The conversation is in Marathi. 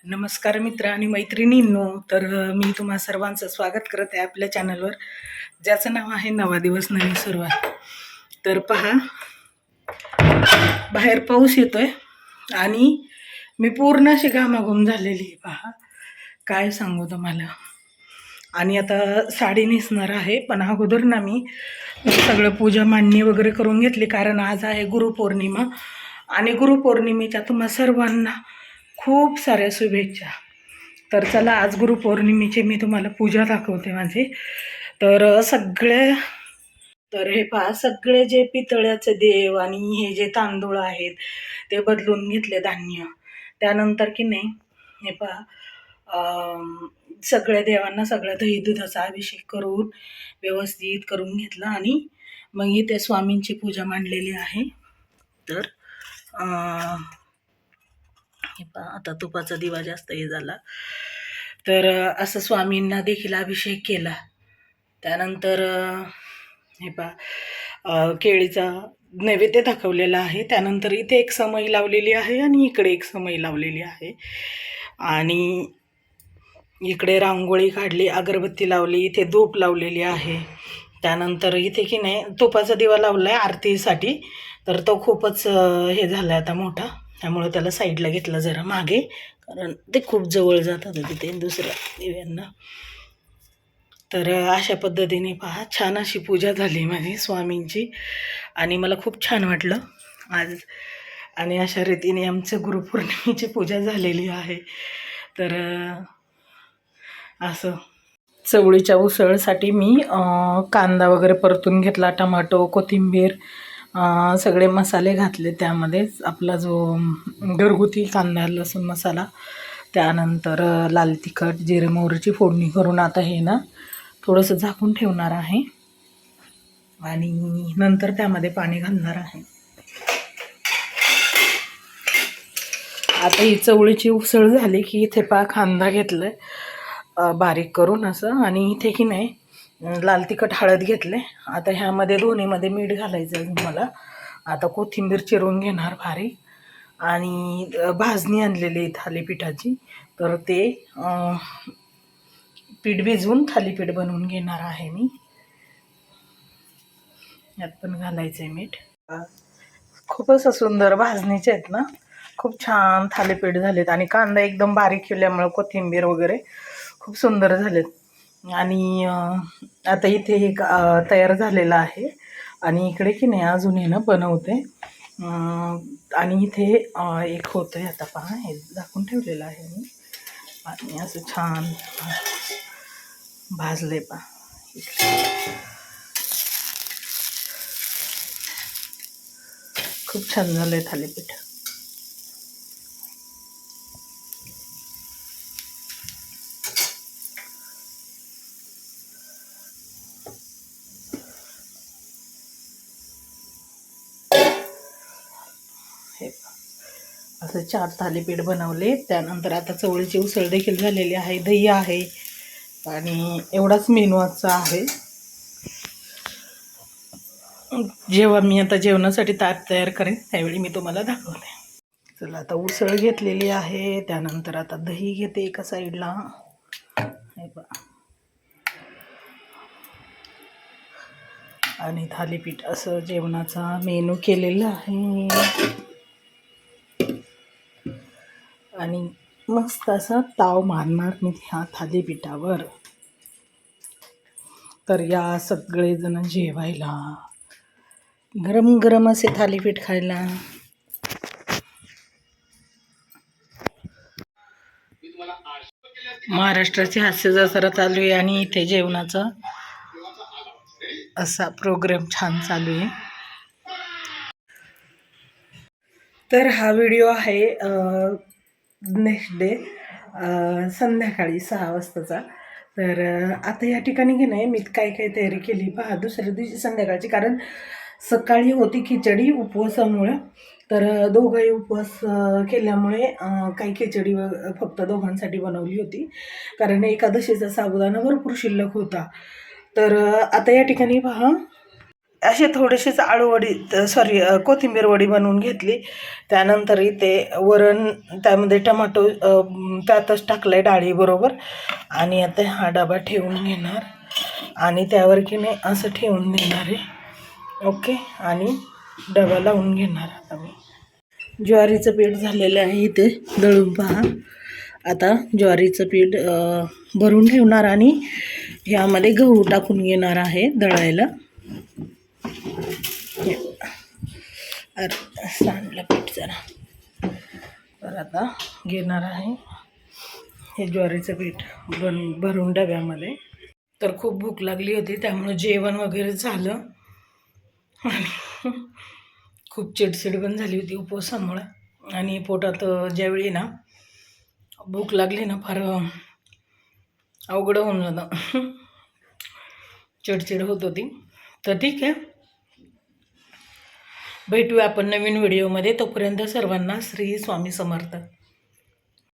नमस्कार मित्र आणि मैत्रिणींनो. मी तुम्हा सर्वांचं स्वागत करत आहे आपल्या चॅनलवर, ज्याचं नाव आहे नवा दिवस नवी सुरुवात. तर पहा, बाहेर पाऊस येतोय आणि मी पूर्ण अशी घामाघूम झालेली आहे. पहा, काय सांगू तुम्हाला. आणि आता साडी नेसणार आहे, पण अगोदर ना मी सगळं पूजा मांडणी वगैरे करून घेतली, कारण आज आहे गुरुपौर्णिमा. आणि गुरुपौर्णिमेच्या तुम्हा सर्वांना खूप साऱ्या शुभेच्छा. तर चला, आज गुरुपौर्णिमेची मी तुम्हाला पूजा दाखवते माझी. तर हे पहा, सगळे जे पितळ्याचे देव आणि हे जे तांदूळ आहेत ते बदलून घेतले धान्य. त्यानंतर की नाही, हे पहा, सगळ्या देवांना सगळ्या दही दुधाचा अभिषेक करून व्यवस्थित करून घेतला आणि मग इथे स्वामींची पूजा मांडलेली आहे. तर हे पहा, आता तुपाचा दिवा जास्त हे झाला. तर असं स्वामींना देखील अभिषेक केला. त्यानंतर हे पहा, केळीचा नैवेद्य दाखवलेला आहे. त्यानंतर इथे एक समई लावलेली आहे आणि इकडे एक समई लावलेली आहे आणि इकडे रांगोळी काढली, अगरबत्ती लावली, इथे धूप लावलेली आहे. त्यानंतर इथे की नाही तुपाचा दिवा लावला आहे आरतीसाठी. तर तो खूपच हे झाला आता मोठा, त्यामुळे त्याला साईडला घेतला जरा मागे, कारण ते खूप जवळ जातात तिथे दुसऱ्या दिव्यांना. तर अशा पद्धतीने पहा, छान अशी पूजा झाली माझी स्वामींची आणि मला खूप छान वाटलं आज. आणि अशा रीतीने आमचं गुरुपौर्णिमेची पूजा झालेली आहे. तर असं चवळीच्या उसळसाठी मी कांदा वगैरे परतून घेतला, टमाटो, कोथिंबीर, सगळे मसाले घातले त्यामध्येच. आपला जो घरगुती कांदा लसूण मसाला, त्यानंतर लाल तिखट, जिरे मोहरीची फोडणी करून आता हे ना थोडंसं झाकून ठेवणार आहे आणि नंतर त्यामध्ये पाणी घालणार आहे. आता ही चवळीची उसळ झाली की इथे कांदा घेतलाय बारीक करून असं, आणि इथे की नाही लाल तिखट, हळद घेतले. आता ह्यामध्ये दोन्हीमध्ये मीठ घालायचं आहे मला. आता कोथिंबीर चिरून घेणार बारीक आणि भाजणी आणलेली थालीपीठाची. तर ते पीठ भिजवून थालीपीठ बनवून घेणार आहे मी. यात पण घालायचं आहे मीठ. खूपच सुंदर भाजणीचे आहेत ना, खूप छान थालीपीठ झालेत आणि कांदा एकदम बारीक केल्यामुळे कोथिंबीर वगैरे खूप सुंदर झालेत. आणि आता इथे हे तयार झालेलं आहे आणि इकडे की नाही अजून हे ना बनवते. आणि इथे एक होतं आहे, आता पहा, हे झाकून ठेवलेलं आहे मी आणि असं छान भाजले पहा. खूप छान झालंय थालीपीठ. हे असं 4 थालीपीठ बनवले. त्यानंतर आता चवळीची उसळ देखील झालेली आहे, दही आहे आणि एवढाच मेनू आजचा आहे. जेव्हा मी आता जेवणासाठी ताट तयार करेन त्यावेळी मी तुम्हाला दाखवते. चला, आता उसळ घेतलेली आहे. त्यानंतर आता दही घेते एका साईडला. हे बघा, आणि थालीपीठ असं जेवणाचा मेनू केलेला आहे आणि मस्त असा ताव मारणार मी ह्या थालीपीठावर. तर या सगळेजण जेवायला, गरम गरम असे थालीपीठ खायला. महाराष्ट्राची हास्य जत्रा चालू आहे आणि इथे जेवणाचा असा प्रोग्राम छान चालू आहे. तर हा व्हिडिओ आहे नेक्स्ट डे संध्याकाळी 6 वाजताचा. तर आता या ठिकाणी की नाही मी काय काय तयारी केली पहा दुसऱ्या दिवशी संध्याकाळची, कारण सकाळी होती खिचडी उपवासामुळे. तर दोघंही उपवास केल्यामुळे काही खिचडी फक्त दोघांसाठी बनवली होती, कारण एकादशीचा साबुदाणा भरपूर शिल्लक होता. तर आता या ठिकाणी पहा, असे थोडेसेच आळूवडी सॉरी कोथिंबीर वडी बनवून घेतली. त्यानंतर इथे वरण, त्यामध्ये टमाटो त्यातच टाकलं आहे डाळीबरोबर. आणि आता हा डबा ठेवून घेणार आणि त्यावर की नाही असं ठेवून देणार आहे. ओके, आणि डबा लावून घेणार. आता मी ज्वारीचं पीठ झालेलं आहे इथे दळून पहा. आता ज्वारीचं पीठ भरून ठेवणार आणि ह्यामध्ये गहू टाकून घेणार आहे दळायला. अरे सांडलं पीठ जरा. तर आता घेणार आहे हे ज्वारीचं पीठ भरून डब्यामध्ये. तर खूप भूक लागली होती त्यामुळे जेवण वगैरे झालं आणि खूप चिडचिड पण झाली होती उपवासामुळे. आणि पोटात ज्यावेळी ना भूक लागली ना फार अवघड होऊन जातं, चिडचिड होत होती. तर ठीक आहे, भेटूया आपण नवीन व्हिडिओमध्ये. तोपर्यंत सर्वांना श्री स्वामी समर्थ.